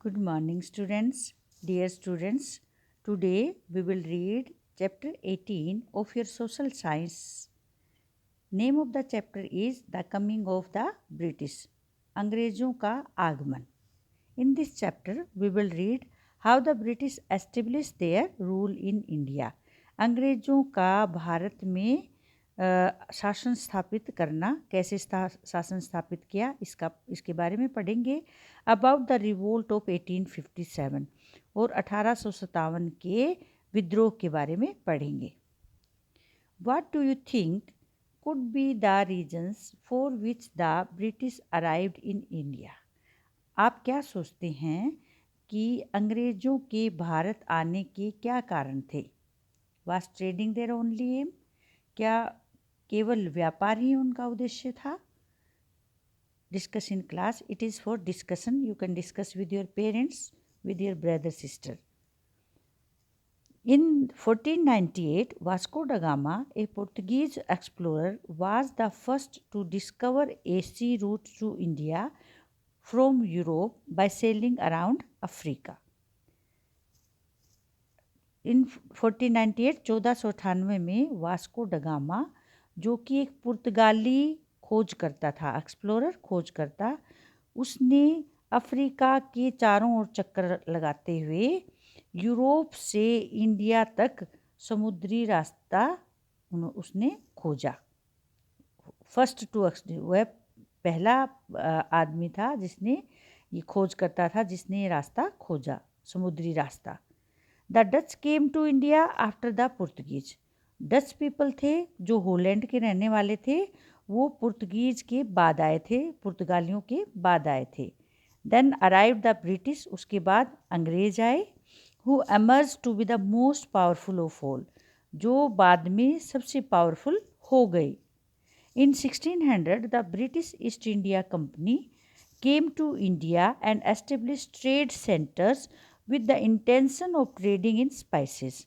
Good morning, students. Dear students, today we will read chapter 18 of your social science. Name of the chapter is The Coming of the British. अंग्रेजों का आगमन. In this chapter, we will read how the British established their rule in India. अंग्रेजों का भारत में शासन स्थापित करना, कैसे शासन स्थापित किया, इसके बारे में पढ़ेंगे. अबाउट द रिवोल्ट ऑफ 1857 और 1857 के विद्रोह के बारे में पढ़ेंगे. What do you think could be the reasons for which the British arrived in India. आप क्या सोचते हैं कि अंग्रेज़ों के भारत आने के क्या कारण थे. Was trading their only aim. क्या केवल व्यापार ही उनका उद्देश्य था. Discuss in class. It is for discussion. You can discuss with your parents, with your brother, sister. In 1498, Vasco da Gama, a Portuguese explorer, was the first to discover a sea route to India from Europe by sailing around Africa. In 1498, 1498 में Vasco da Gama, जो कि एक पुर्तगाली खोजकर्ता था, explorer खोजकर्ता, उसने Africa के चारों ओर चक्कर लगाते हुए यूरोप से इंडिया तक समुद्री रास्ता उसने खोजा. फर्स्ट टू, वह पहला आदमी था जिसने ये खोज करता था, जिसने ये रास्ता खोजा, समुद्री रास्ता. The Dutch came to India after the Portuguese. Dutch people थे जो होलैंड के रहने वाले थे, वो पुर्तगीज के बाद आए थे, पुर्तगालियों के बाद आए थे. Then arrived the British. उसके बाद अंग्रेज आए. Who emerge to be the most powerful of all. जो बाद में सबसे पावरफुल हो गए. In 1600, the British East India Company came to India and established trade centers with the intention of trading in spices.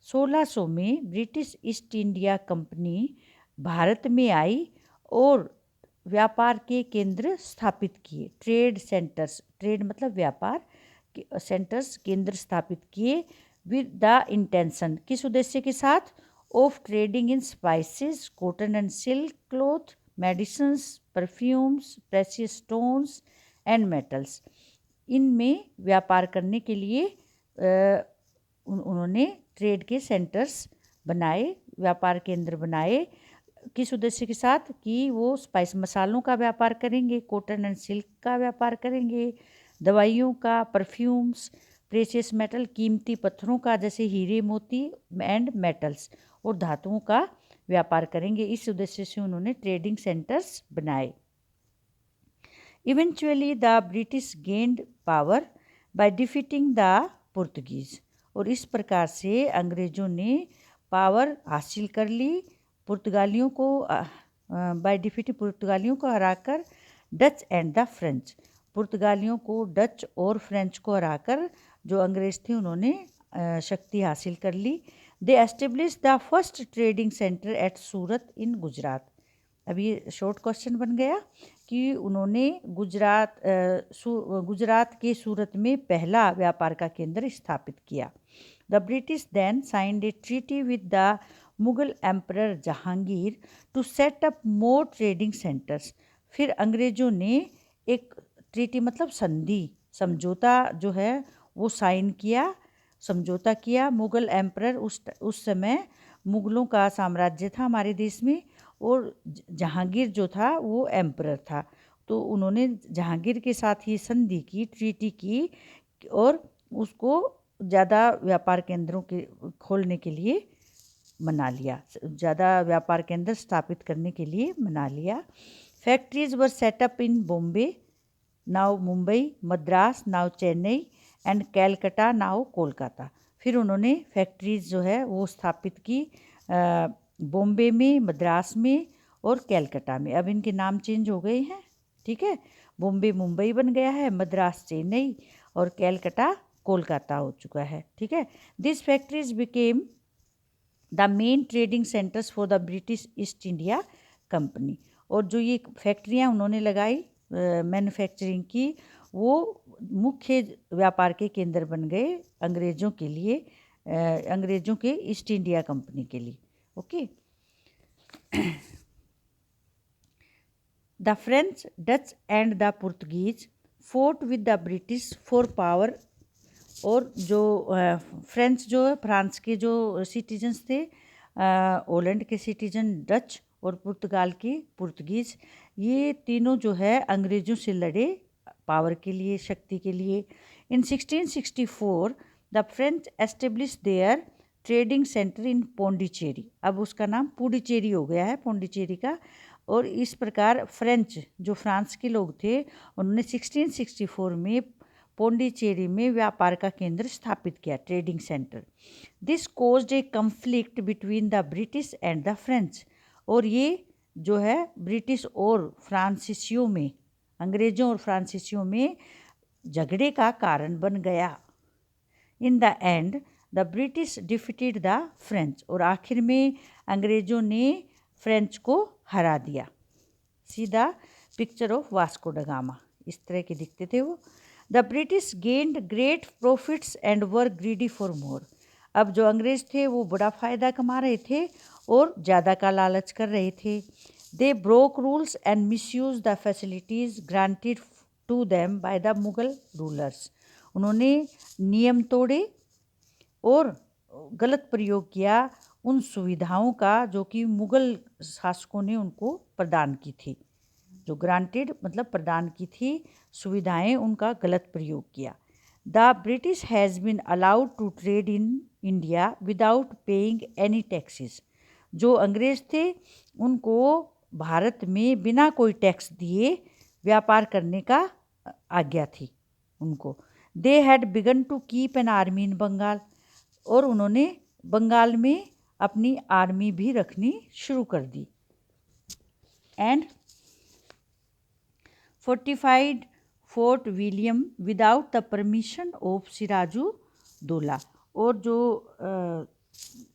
1600 में British east India company Bharat में आई और व्यापार के केंद्र स्थापित किए. ट्रेड सेंटर्स, ट्रेड मतलब व्यापार, सेंटर्स केंद्र स्थापित किए. विद द इंटेंशन, किस उद्देश्य के साथ. Of trading in spices, cotton and silk cloth, medicines, perfumes, precious stones and metals. इनमें व्यापार करने के लिए उन्होंने ट्रेड के सेंटर्स बनाए, व्यापार केंद्र बनाए. किस उद्देश्य के साथ कि वो स्पाइस, मसालों का व्यापार करेंगे, कॉटन एंड सिल्क का व्यापार करेंगे, दवाइयों का, परफ्यूम्स, प्रेशियस मेटल, कीमती पत्थरों का जैसे हीरे मोती एंड मेटल्स, और धातुओं का व्यापार करेंगे. इस उद्देश्य से उन्होंने ट्रेडिंग सेंटर्स बनाए. Eventually the British gained power by defeating the Portuguese. और इस प्रकार से अंग्रेज़ों ने पावर हासिल कर ली, पुर्तगालियों को बाय डिफीटिंग, पुर्तगालियों को हराकर. Dutch and the French. पुर्तगालियों को, डच और फ्रेंच को हराकर जो अंग्रेज़ थे उन्होंने शक्ति हासिल कर ली. They establish the first trading centre at Surat in Gujarat. अभी शॉर्ट क्वेश्चन बन गया कि उन्होंने गुजरात के सूरत में पहला व्यापार का केंद्र स्थापित किया. The British then signed a treaty with the Mughal emperor Jahangir to set up more trading centres. फिर अंग्रेज़ों ने एक ट्रीटी मतलब संधि, समझौता जो है वो साइन किया, समझौता किया. मुगल एम्परर, उस समय मुगलों का साम्राज्य था हमारे देश में, और जहांगीर जो था वो एम्परर था. तो उन्होंने जहांगीर के साथ ही संधि की, ट्रीटी की, और उसको ज़्यादा व्यापार केंद्रों के खोलने के लिए मना लिया, ज़्यादा व्यापार केंद्र स्थापित करने के लिए मना लिया. Factories were set up in Bombay, now Mumbai, Madras now Chennai, and Calcutta now Kolkata. फिर उन्होंने फैक्ट्रीज जो है वो स्थापित की बॉम्बे में, मद्रास में और कैलकटा में. अब इनके नाम चेंज हो गए हैं, ठीक है. बॉम्बे मुंबई बन गया है, मद्रास चेन्नई और कैलकटा कोलकाता हो चुका है, ठीक है. This factories became the main trading centres for the British east India company. और जो ये फैक्ट्रियाँ उन्होंने लगाई मैन्युफैक्चरिंग की, वो मुख्य व्यापार के केंद्र बन गए अंग्रेज़ों के लिए, अंग्रेज़ों के ईस्ट इंडिया कंपनी के लिए। Okay. The French, Dutch and the Portuguese fort with the British for power. और जो फ्रेंच जो है, फ्रांस के जो सिटीजन्स थे, ओलैंड के सिटीजन, डच और पुर्तगाल के पुर्तगीज, ये तीनों जो है अंग्रेज़ों से लड़े पावर के लिए, शक्ति के लिए। In 1664 the French establish their trading centre in Pondicherry. अब उसका नाम पुडुचेरी हो गया है, पौंडीचेरी का। और इस प्रकार फ्रेंच जो फ्रांस के लोग थे, उन्होंने 1664 में पौंडीचेरी में व्यापार का केंद्र स्थापित किया, trading centre. This caused A conflict between the British and the French. और ये जो है ब्रिटिश और फ्रांसीसियों में, अंग्रेज़ों और फ्रांसीसियों में झगड़े का कारण बन गया। In the end the British defeated the French. और आखिर में अंग्रेज़ों ने फ्रेंच को हरा दिया। सीधा picture of Vasco da Gama, इस तरह के दिखते थे वो। The British gained great profits and were greedy for more. अब जो अंग्रेज़ थे वो बड़ा फ़ायदा कमा रहे थे और ज़्यादा का लालच कर रहे थे। They broke rules and misuse the facilities granted to them by the Mughal rulers. उन्होंने नियम तोड़े और गलत प्रयोग किया उन सुविधाओं का जो कि मुग़ल शासकों ने उनको प्रदान की थी। जो ग्रांटेड मतलब प्रदान की थी सुविधाएं, उनका गलत प्रयोग किया। The British has been allowed to trade in India without paying any taxes. जो अंग्रेज़ थे उनको भारत में बिना कोई टैक्स दिए व्यापार करने का आज्ञा थी उनको। They had begun to keep an army in Bengal. और उन्होंने बंगाल में अपनी आर्मी भी रखनी शुरू कर दी। And fortified Fort William without the permission of Siraju Daula. और जो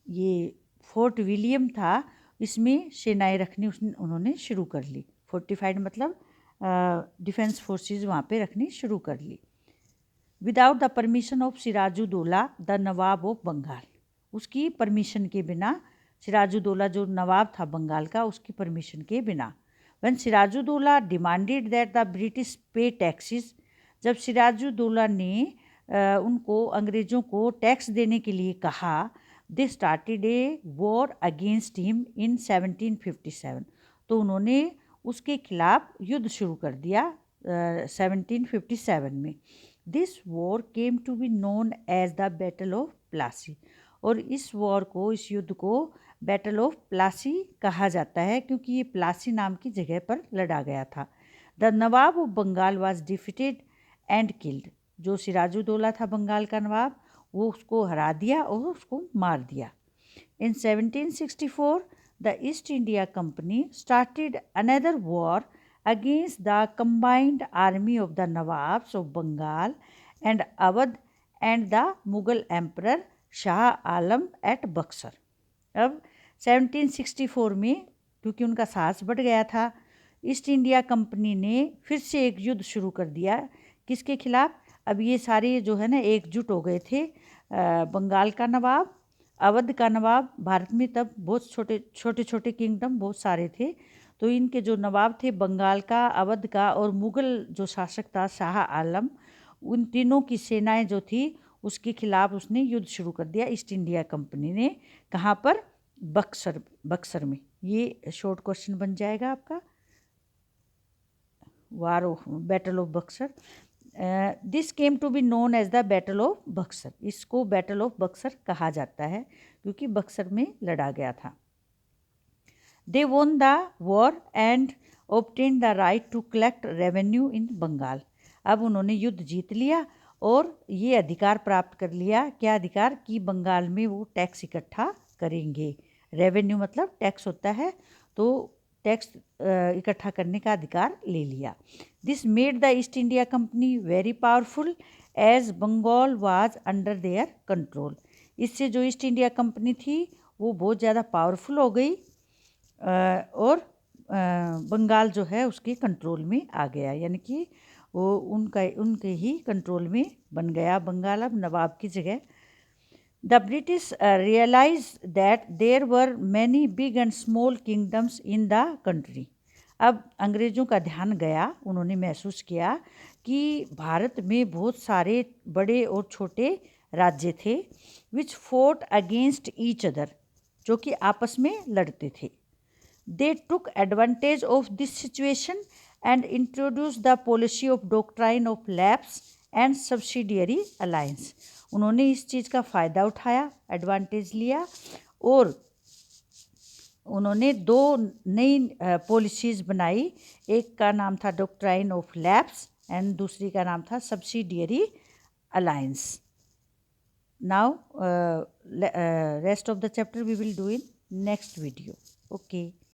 ये फोर्ट विलियम था, इसमें सेनाएं रखनी उन्होंने शुरू कर ली। फोर्टिफाइड मतलब डिफेंस फोर्सेस वहाँ पे रखनी शुरू कर ली। Without the permission of Siraju Daula the nawab of Bengal. उसकी परमिशन के बिना, सिराजू दौला जो नवाब था बंगाल का, उसकी परमिशन के बिना। When Siraju Daula demanded that the British पे टैक्सेस। जब सिराजू दौला ने उनको, अंग्रेज़ों को टैक्स देने के लिए कहा, they started a war against him in 1757। तो उन्होंने उसके खिलाफ युद्ध शुरू कर दिया 1757 में। This war came to be known as the battle of Plassey. और इस वॉर को, इस युद्ध को बैटल ऑफ प्लासी कहा जाता है क्योंकि ये प्लासी नाम की जगह पर लड़ा गया था। The nawab of Bengal was defeated and killed. जो सिराजू दौला था बंगाल का नवाब, वो उसको हरा दिया और उसको मार दिया। इन 1764 the East India company started another war against the combined army of the Nawabs of Bengal and Awadh and the Mughal Emperor Shah Alam at Buxar। अब 1764 में क्योंकि उनका साहस बढ़ गया था, ईस्ट इंडिया कंपनी ने फिर से एक युद्ध शुरू कर दिया। किसके खिलाफ? अब ये सारे जो है ना एकजुट हो गए थे। बंगाल का नवाब, अवध का नवाब, भारत में तब बहुत छोटे छोटे किंगडम बहुत सारे थे, तो इनके जो नवाब थे बंगाल का, अवध का और मुग़ल जो शासक था शाह आलम, उन तीनों की सेनाएं जो थी उसके खिलाफ उसने युद्ध शुरू कर दिया ईस्ट इंडिया कंपनी ने। कहाँ पर? बक्सर में। ये शॉर्ट क्वेश्चन बन जाएगा आपका, war of battle of Buxar. This came to be known as the battle of Buxar. इसको बैटल ऑफ बक्सर कहा जाता है क्योंकि बक्सर में लड़ा गया था। They won the war and obtained the right to collect revenue in Bengal। अब उन्होंने युद्ध जीत लिया और ये अधिकार प्राप्त कर लिया। क्या अधिकार? कि बंगाल में वो टैक्स इकट्ठा करेंगे। रेवेन्यू मतलब टैक्स होता है, तो टैक्स इकट्ठा करने का अधिकार ले लिया। This made the East India company very powerful as Bengal was under their control. इससे जो ईस्ट इंडिया कंपनी थी वो बहुत ज़्यादा पावरफुल हो गई और बंगाल जो है उसके कंट्रोल में आ गया, यानी कि वो उनके ही कंट्रोल में बन गया बंगाल अब नवाब की जगह। The British realized that there were many big and small kingdoms in the country. अब अंग्रेज़ों का ध्यान गया, उन्होंने महसूस किया कि भारत में बहुत सारे बड़े और छोटे राज्य थे, which fought against each other, जो कि आपस में लड़ते थे। They took advantage of this situation and introduced the policy of doctrine of lapse and subsidiary alliance. उन्होंने इस चीज़ का फ़ायदा उठाया, एडवांटेज लिया और उन्होंने दो नई पॉलिसीज़ बनाई। एक का नाम था डॉक्ट्राइन ऑफ लैप्स एंड दूसरी का नाम था subsidiary alliance. Now rest of the chapter we will do in next video. Okay.